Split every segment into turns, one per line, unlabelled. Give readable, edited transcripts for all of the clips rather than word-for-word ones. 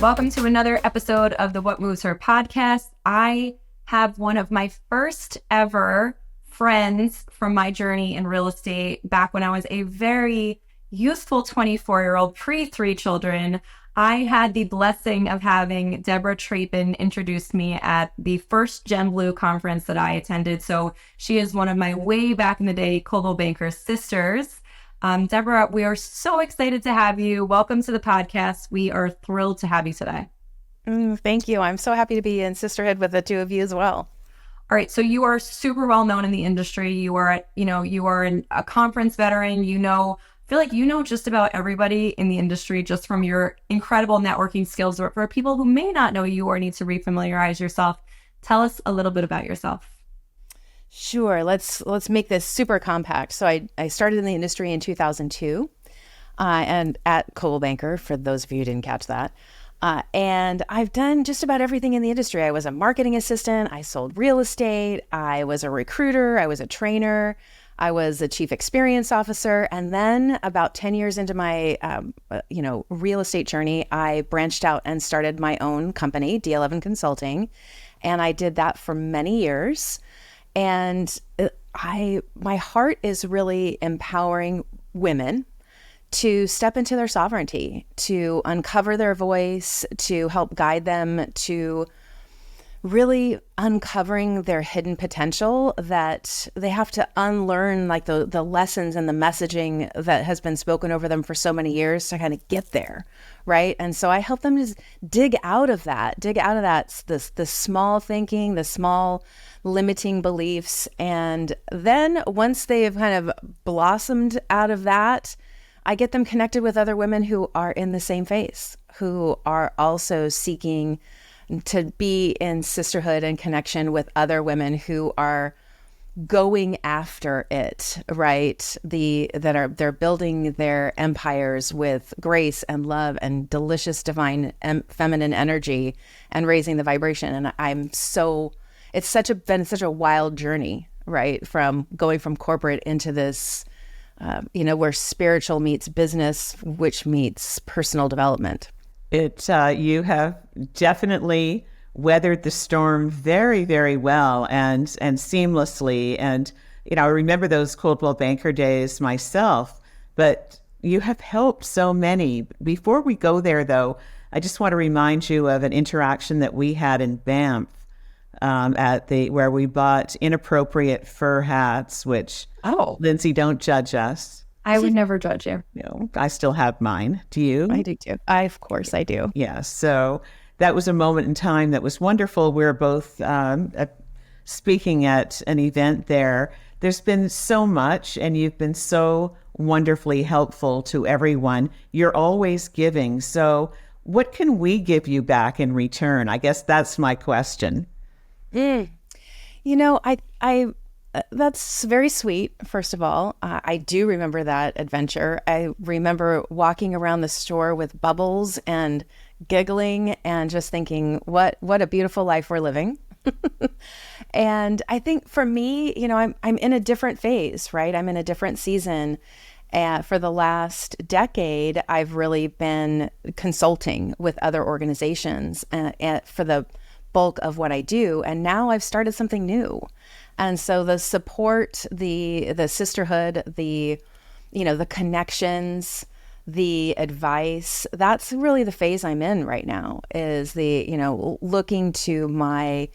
Welcome to another episode of the What Moves Her podcast. I have one of my first ever friends from my journey in real estate back when I was a very youthful 24-year-old, pre-3 children. I had the blessing of having Debra Trappen introduce me at the first Gen Blue conference that I attended. So she is one of my way back in the day Coldwell Banker sisters. Debra, we are so excited to have you. Welcome to the podcast. We are thrilled to have you today.
Thank you. I'm so happy to be in sisterhood with the two of you as well.
All right. So you are super well known in the industry. You are a conference veteran. I feel like you know just about everybody in the industry just from your incredible networking skills. But for people who may not know you or need to refamiliarize yourself, tell us a little bit about yourself.
Sure. Let's make this super compact. So I started in the industry in 2002 and at Coldwell Banker, for those of you who didn't catch that. And I've done just about everything in the industry. I was a marketing assistant. I sold real estate. I was a recruiter. I was a trainer. I was a chief experience officer. And then about 10 years into my, real estate journey, I branched out and started my own company, D11 Consulting. And I did that for many years. And my heart is really empowering women to step into their sovereignty, to uncover their voice, to help guide them to really uncovering their hidden potential, that they have to unlearn like the lessons and the messaging that has been spoken over them for so many years to kind of get there, right? And so I help them just dig out of that, the small thinking, the small limiting beliefs. And then once they've kind of blossomed out of that, I get them connected with other women who are in the same phase, who are also seeking to be in sisterhood and connection with other women who are going after it, right? They're building their empires with grace and love and delicious divine feminine energy and raising the vibration. And it's been such a wild journey, right? From going from corporate into this, where spiritual meets business, which meets personal development.
You have definitely weathered the storm very, very well and seamlessly. And, I remember those Coldwell Banker days myself, but you have helped so many. Before we go there, though, I just want to remind you of an interaction that we had in Banff where we bought inappropriate fur hats, which, Lindsay, don't judge us.
I would never judge you.
No, I still have mine. Do you?
I do too. Of course I do.
Yeah. So that was a moment in time that was wonderful. We were both speaking at an event there. There's been so much, and you've been so wonderfully helpful to everyone. You're always giving. So what can we give you back in return? I guess that's my question.
That's very sweet, first of all. I do remember that adventure. I remember walking around the store with bubbles and giggling and just thinking, what a beautiful life we're living. And I think for me, I'm in a different phase, right? I'm in a different season. For the last decade, I've really been consulting with other organizations for the bulk of what I do. And now I've started something new. And so the support, the sisterhood, the connections, the advice, that's really the phase I'm in right now, is looking to my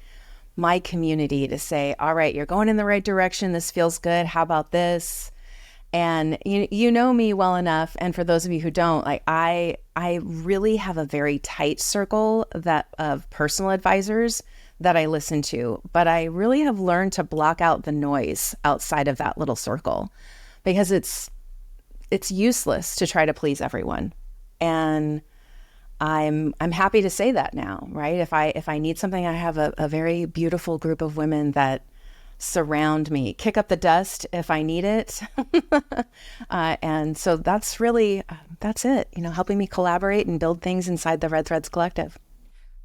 community to say, all right, you're going in the right direction. This feels good. How about this? And you know me well enough. And for those of you who don't, I really have a very tight circle of personal advisors that I listen to, but I really have learned to block out the noise outside of that little circle, because it's useless to try to please everyone. And I'm happy to say that now, right? If I need something, I have a very beautiful group of women that surround me, kick up the dust if I need it. And so that's it, helping me collaborate and build things inside the Red Threads Collective.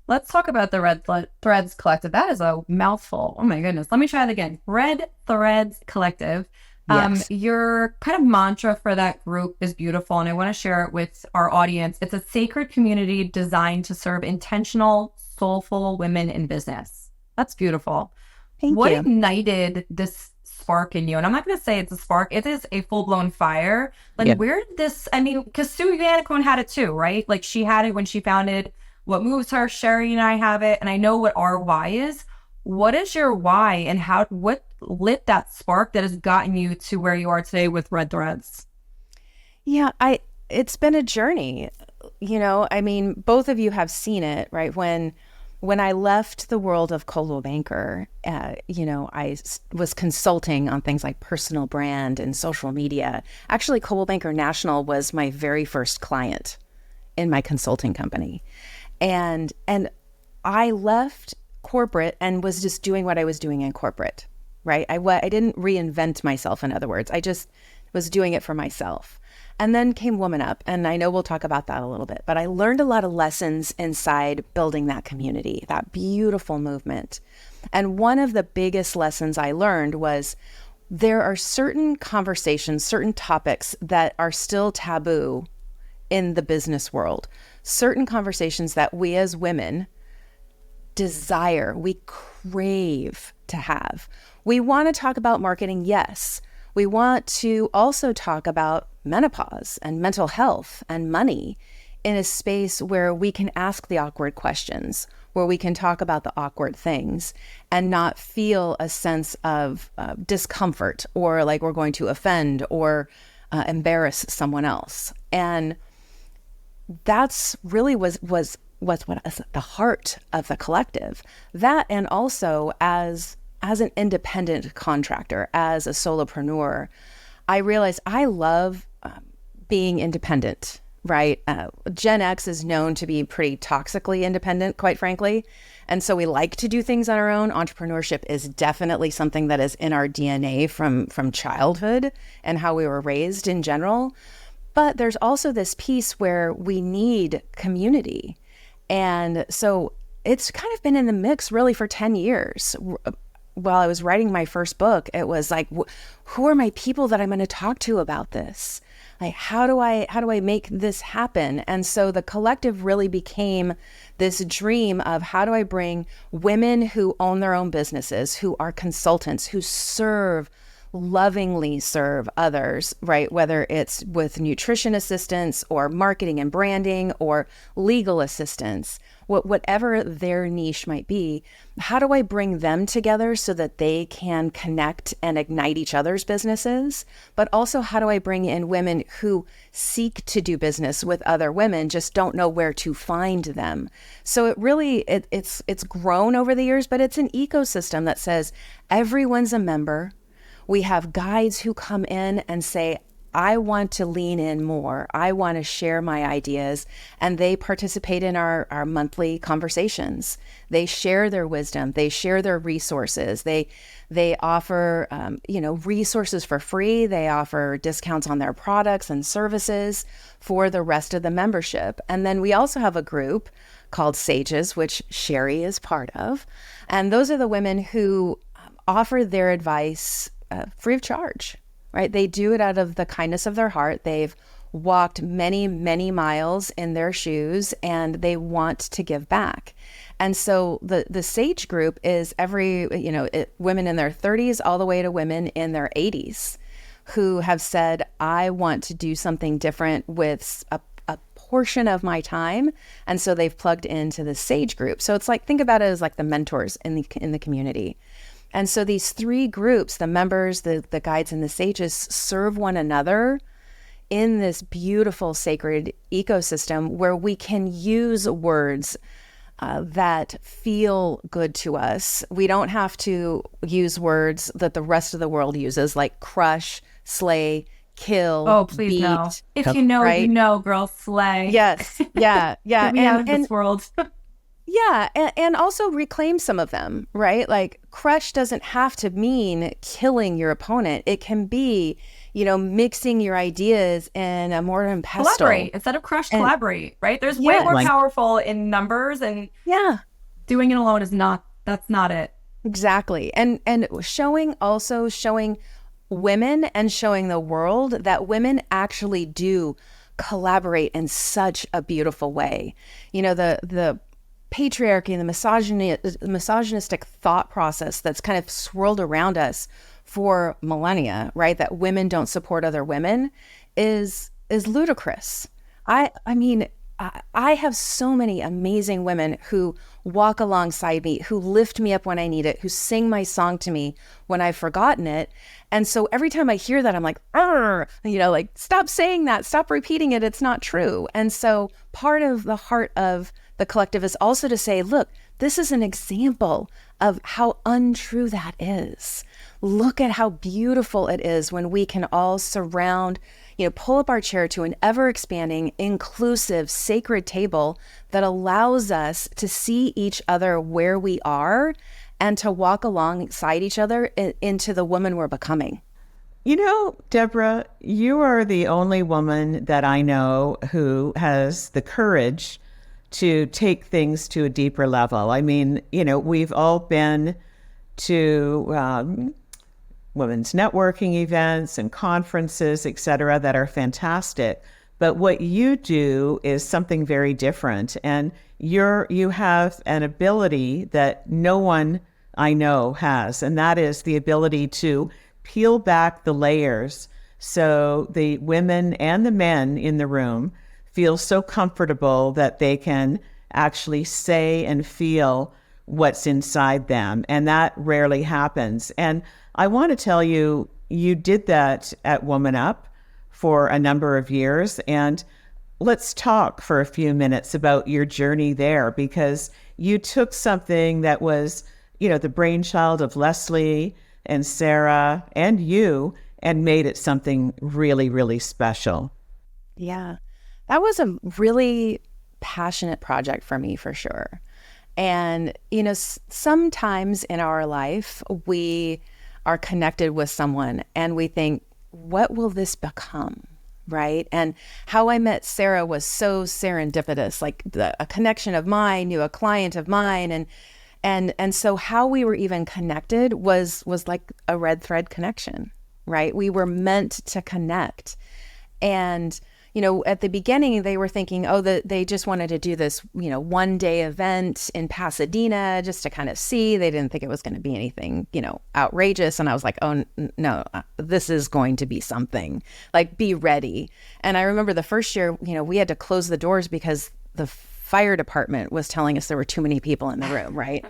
Let's talk about the Red Threads Collective. That is a mouthful. Oh my goodness. Let me try it again. Red Threads Collective.
Yes.
Your kind of mantra for that group is beautiful, and I want to share it with our audience. It's a sacred community designed to serve intentional, soulful women in business. That's beautiful.
Thank
What
you.
ignited this spark in you? And I'm not going to say it's a spark, it is a full blown fire. Like,
Yeah.
where did this, I mean, because Sue Vanacone had it too, right? Like, she had it when she founded What Moves Her. Sherry and I have it, and I know what our why is. What is your why, and what lit that spark that has gotten you to where you are today with Red Threads?
Yeah, it's been a journey. I mean, both of you have seen it, right? When I left the world of Coldwell Banker, was consulting on things like personal brand and social media. Actually, Coldwell Banker National was my very first client in my consulting company. And I left corporate and was just doing what I was doing in corporate, right? I didn't reinvent myself, in other words. I just was doing it for myself. And then came Woman Up, and I know we'll talk about that a little bit, but I learned a lot of lessons inside building that community, that beautiful movement. And one of the biggest lessons I learned was there are certain conversations, certain topics that are still taboo in the business world, certain conversations that we as women desire, we crave to have. We want to talk about marketing, yes. We want to also talk about menopause and mental health and money in a space where we can ask the awkward questions, where we can talk about the awkward things and not feel a sense of discomfort or like we're going to offend or embarrass someone else. And that's really was what is the heart of the collective. That, and also as an independent contractor, as a solopreneur, I realized I love being independent, right? Gen X is known to be pretty toxically independent, quite frankly. And so we like to do things on our own. Entrepreneurship is definitely something that is in our DNA from childhood and how we were raised in general. But there's also this piece where we need community. And so it's kind of been in the mix really for 10 years. While I was writing my first book, it was like, who are my people that I'm going to talk to about this? Like, how do I make this happen? And so the collective really became this dream of how do I bring women who own their own businesses, who are consultants, who lovingly serve others, right? Whether it's with nutrition assistance or marketing and branding or legal assistance, whatever their niche might be, how do I bring them together so that they can connect and ignite each other's businesses? But also, how do I bring in women who seek to do business with other women, just don't know where to find them? So it really, it's grown over the years, but it's an ecosystem that says everyone's a member. We have guides who come in and say, I want to lean in more. I want to share my ideas. And they participate in our monthly conversations. They share their wisdom. They share their resources. They offer, resources for free. They offer discounts on their products and services for the rest of the membership. And then we also have a group called Sages, which Sherry is part of. And those are the women who offer their advice free of charge, right? They do it out of the kindness of their heart. They've walked many, many miles in their shoes and they want to give back. And so the Sage group is women in their 30s all the way to women in their 80s who have said, I want to do something different with a portion of my time. And so they've plugged into the Sage group. So it's like, think about it as like the mentors in the community. And so these three groups, the members, the guides, and the sages, serve one another in this beautiful sacred ecosystem where we can use words that feel good to us. We don't have to use words that the rest of the world uses, like crush, slay, kill,
Oh, please
beat.
no. If you know,
right?
you know, girl, slay.
Yes. Yeah. Yeah.
Get me out of this world.
Yeah, and also reclaim some of them, right? Like crush doesn't have to mean killing your opponent. It can be, mixing your ideas in a mortar and pestle.
Collaborate. Instead of crush, collaborate, right? There's way more powerful in numbers, and doing it alone that's not it.
Exactly. And showing women and showing the world that women actually do collaborate in such a beautiful way. You know, the patriarchy and the misogynistic thought process that's kind of swirled around us for millennia, right? That women don't support other women is ludicrous. I mean, I have so many amazing women who walk alongside me, who lift me up when I need it, who sing my song to me when I've forgotten it. And so every time I hear that, I'm like, you know, like, stop saying that, stop repeating it. It's not true. And so part of the heart of the collective is also to say, look, this is an example of how untrue that is. Look at how beautiful it is when we can all surround, you know, pull up our chair to an ever expanding, inclusive, sacred table that allows us to see each other where we are and to walk alongside each other into the woman we're becoming.
You know, Debra, you are the only woman that I know who has the courage to take things to a deeper level. I mean, you know, we've all been to women's networking events and conferences, et cetera, that are fantastic. But what you do is something very different. And you have an ability that no one I know has, and that is the ability to peel back the layers so the women and the men in the room feel so comfortable that they can actually say and feel what's inside them. And that rarely happens. And I want to tell you, you did that at Woman Up for a number of years. And let's talk for a few minutes about your journey there, because you took something that was, you know, the brainchild of Leslie and Sarah and you, and made it something really, really special.
Yeah, that was a really passionate project for me, for sure. And, you know, sometimes in our life, we are connected with someone and we think, what will this become? Right. And how I met Sarah was so serendipitous, like a connection of mine knew a client of mine. And so how we were even connected was like a red thread connection, right? We were meant to connect. And, you know, at the beginning, they were thinking, oh, they just wanted to do this, you know, 1-day event in Pasadena just to kind of see. They didn't think it was going to be anything, you know, outrageous. And I was like, oh, no, this is going to be something. Like, be ready. And I remember the first year, you know, we had to close the doors because the fire department was telling us there were too many people in the room, right?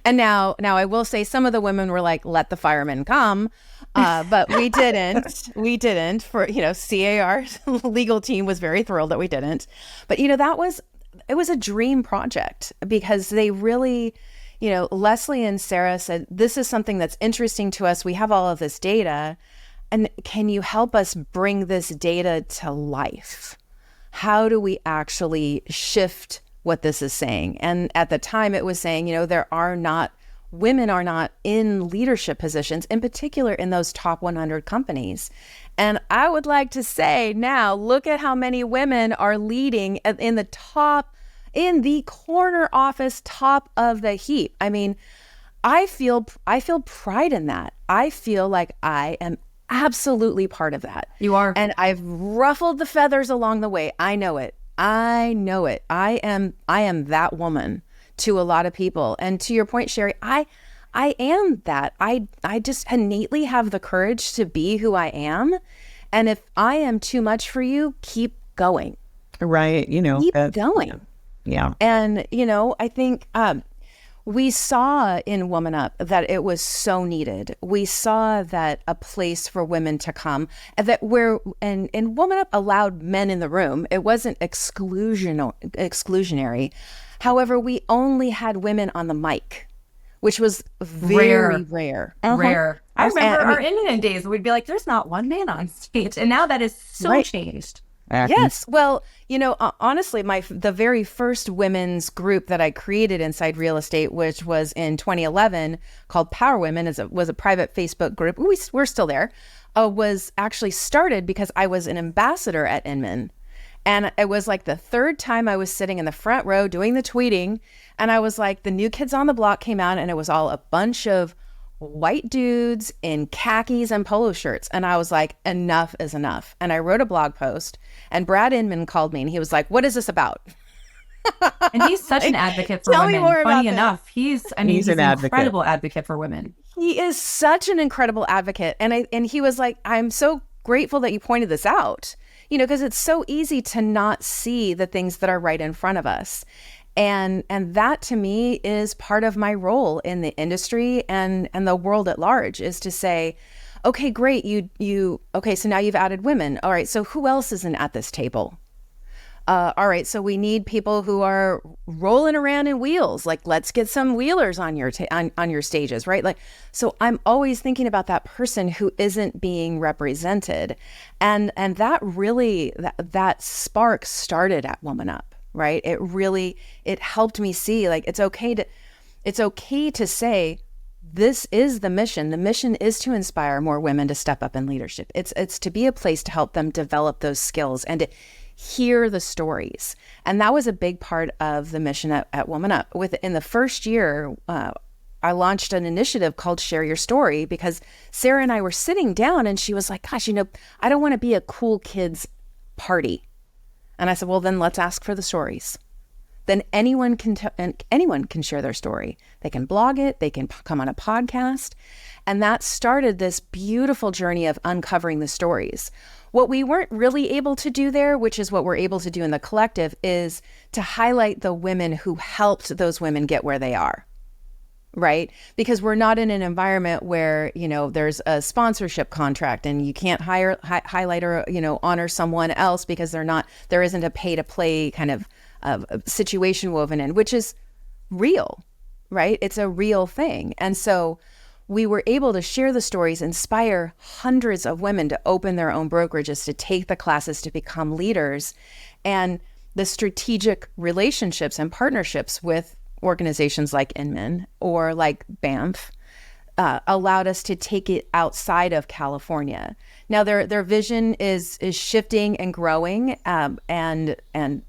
And now I will say some of the women were like, let the firemen come. But we didn't. We didn't. For, you know, CAR's legal team was very thrilled that we didn't. But, you know, it was a dream project because they really, you know, Leslie and Sarah said, this is something that's interesting to us. We have all of this data. And can you help us bring this data to life? How do we actually shift what this is saying? And at the time it was saying, you know, women are not in leadership positions, in particular in those top 100 companies. And I would like to say now, look at how many women are leading in the corner office, top of the heap. I mean, I feel pride in that. I feel like I am absolutely part of that.
You are.
And I've ruffled the feathers along the way. I know it. I am that woman to a lot of people. And to your point, Sherry, I am that. I just innately have the courage to be who I am. And if I am too much for you, keep going.
Right. You know,
keep going.
Yeah.
And, you know, I think we saw in Woman Up that it was so needed. We saw that a place for women to come, and Woman Up allowed men in the room. It wasn't exclusionary. However, we only had women on the mic, which was very rare.
Rare. I remember our Indian days, we'd be like, there's not one man on stage. And now that is so changed.
Yes. Well, you know, honestly, the very first women's group that I created inside real estate, which was in 2011, called Power Women, was a private Facebook group. We're still there. Was actually started because I was an ambassador at Inman. And it was like the third time I was sitting in the front row doing the tweeting. And I was like, the New Kids on the Block came out, and it was all a bunch of white dudes in khakis and polo shirts. And I was like, enough is enough. And I wrote a blog post, and Brad Inman called me and he was like, what is this about?
And he's such an advocate for
Tell
women.
me more about
Funny
that.
enough, he's an incredible advocate for women.
He is such an incredible advocate. And he was like, I'm so grateful that you pointed this out, because it's so easy to not see the things that are right in front of us. And that to me is part of my role in the industry and the world at large, is to say, okay, great. Okay, so now you've added women. All right. So who else isn't at this table? All right, so we need people who are rolling around in wheels. Like, let's get some wheelers on your on your stages, right? Like, so I'm always thinking about that person who isn't being represented, and that really that spark started at Woman Up, right? It helped me see, like, it's okay to say, this is the mission. The mission is to inspire more women to step up in leadership. It's to be a place to help them develop those skills and to hear the stories. And that was a big part of the mission at Woman Up. In the first year, I launched an initiative called Share Your Story, because Sarah and I were sitting down and she was like, gosh, I don't want to be a cool kids party. And I said, well, then let's ask for the stories. Then anyone can share their story. They can blog it. They can come on a podcast. And that started this beautiful journey of uncovering the stories. What we weren't really able to do there, which is what we're able to do in the collective, is to highlight the women who helped those women get where they are, right? Because we're not in an environment where, there's a sponsorship contract and you can't highlight or, honor someone else because there isn't a pay to play kind of situation woven in, which is real, right? It's a real thing. And so we were able to share the stories, inspire hundreds of women to open their own brokerages, to take the classes, to become leaders. And the strategic relationships and partnerships with organizations like Inman or like BAMF allowed us to take it outside of California. Now their vision is shifting and growing, and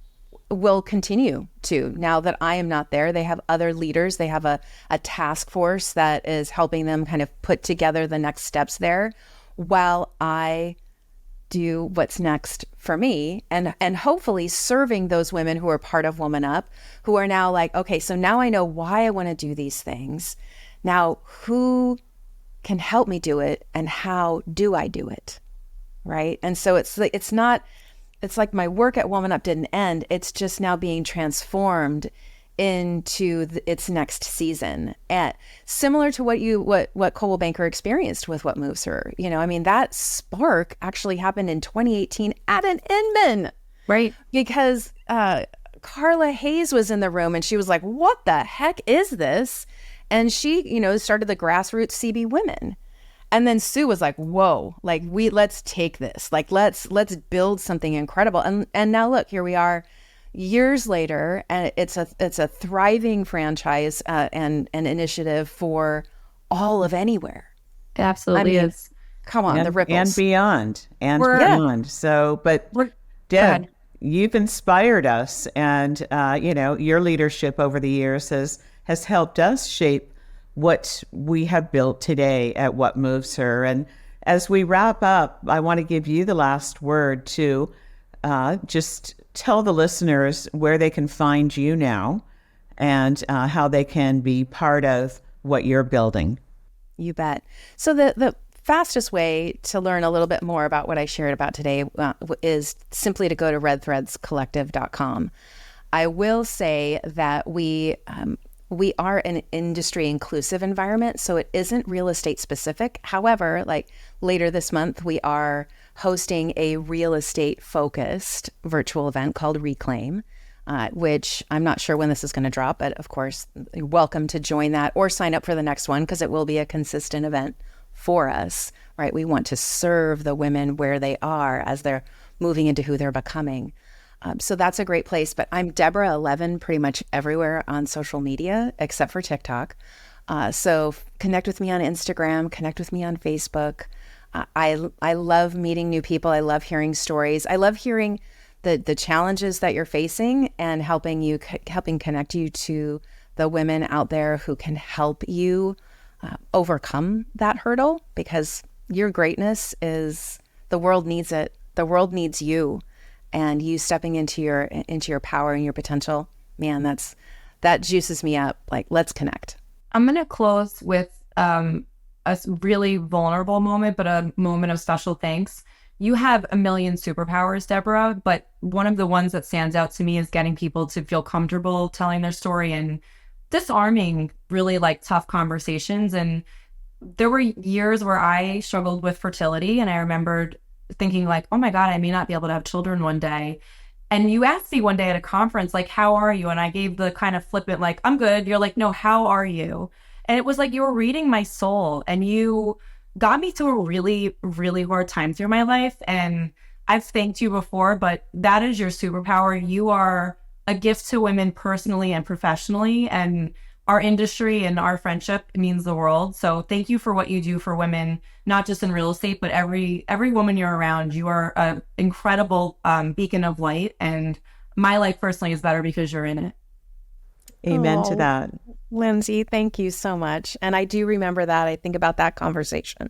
will continue to. Now that I am not there, they have other leaders. They have a task force that is helping them kind of put together the next steps there, while I do what's next for me, and hopefully serving those women who are part of Woman Up, who are now like, okay, so now I know why I want to do these things. Now, who can help me do it, and how do I do it? Right? And so it's like my work at Woman Up didn't end. It's just now being transformed into its next season. And similar to what Coldwell Banker experienced with What Moves Her. That spark actually happened in 2018 at an Inman.
Right.
Because Carla Hayes was in the room and she was like, what the heck is this? And she, started the grassroots CB Women. And then Sue was like, whoa, like let's take this, like let's build something incredible. And now look, here we are years later, and it's a thriving franchise and an initiative for all of Anywhere.
It absolutely is.
Come on, the ripples.
And beyond. So, but Deb, you've inspired us, and your leadership over the years has helped us shape what we have built today at What Moves Her. And as we wrap up, I want to give you the last word to just tell the listeners where they can find you now, and how they can be part of what you're building.
You bet. So the fastest way to learn a little bit more about what I shared about today is simply to go to redthreadscollective.com. I will say that we are an industry inclusive environment, so it isn't real estate specific. However, like later this month, we are hosting a real estate focused virtual event called Reclaim, which I'm not sure when this is going to drop, but of course, you're welcome to join that or sign up for the next one, because it will be a consistent event for us, right? We want to serve the women where they are as they're moving into who they're becoming. So that's a great place. But I'm Debra11 pretty much everywhere on social media except for TikTok. So connect with me on Instagram, connect with me on Facebook. I love meeting new people. I love hearing stories. I love hearing the challenges that you're facing and helping connect you to the women out there who can help you overcome that hurdle, because your greatness is, the world needs it. The world needs you, and you stepping into your power and your potential. Man, that juices me up. Like, let's connect.
I'm going to close with really vulnerable moment, but a moment of special thanks. You have a million superpowers, Deborah, but one of the ones that stands out to me is getting people to feel comfortable telling their story and disarming really like tough conversations. And there were years where I struggled with fertility, and I remembered thinking like, oh my God, I may not be able to have children one day. And you asked me one day at a conference, like, how are you? And I gave the kind of flippant, like, I'm good. You're like, no, how are you? And it was like you were reading my soul, and you got me through a really, really hard time through my life. And I've thanked you before, but that is your superpower. You are a gift to women personally and professionally. And our industry and our friendship means the world. So thank you for what you do for women, not just in real estate, but every woman you're around. You are an incredible beacon of light. And my life personally is better because you're in it.
Amen to that.
Lindsay, thank you so much. And I do remember that. I think about that conversation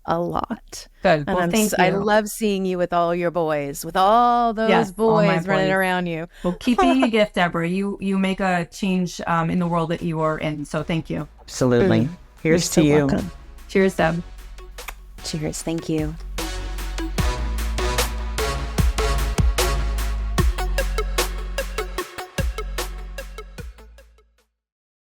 a lot.
Good.
And
Well, thank you.
I love seeing you with all your boys, with all those
Yes, all my
boys running
boys.
around you.
Well, keep being a gift, Deborah. You make a change in the world that you are in. So thank you.
Absolutely. Here's to
You're so
you.
welcome.
Cheers, Deb.
Cheers. Thank you.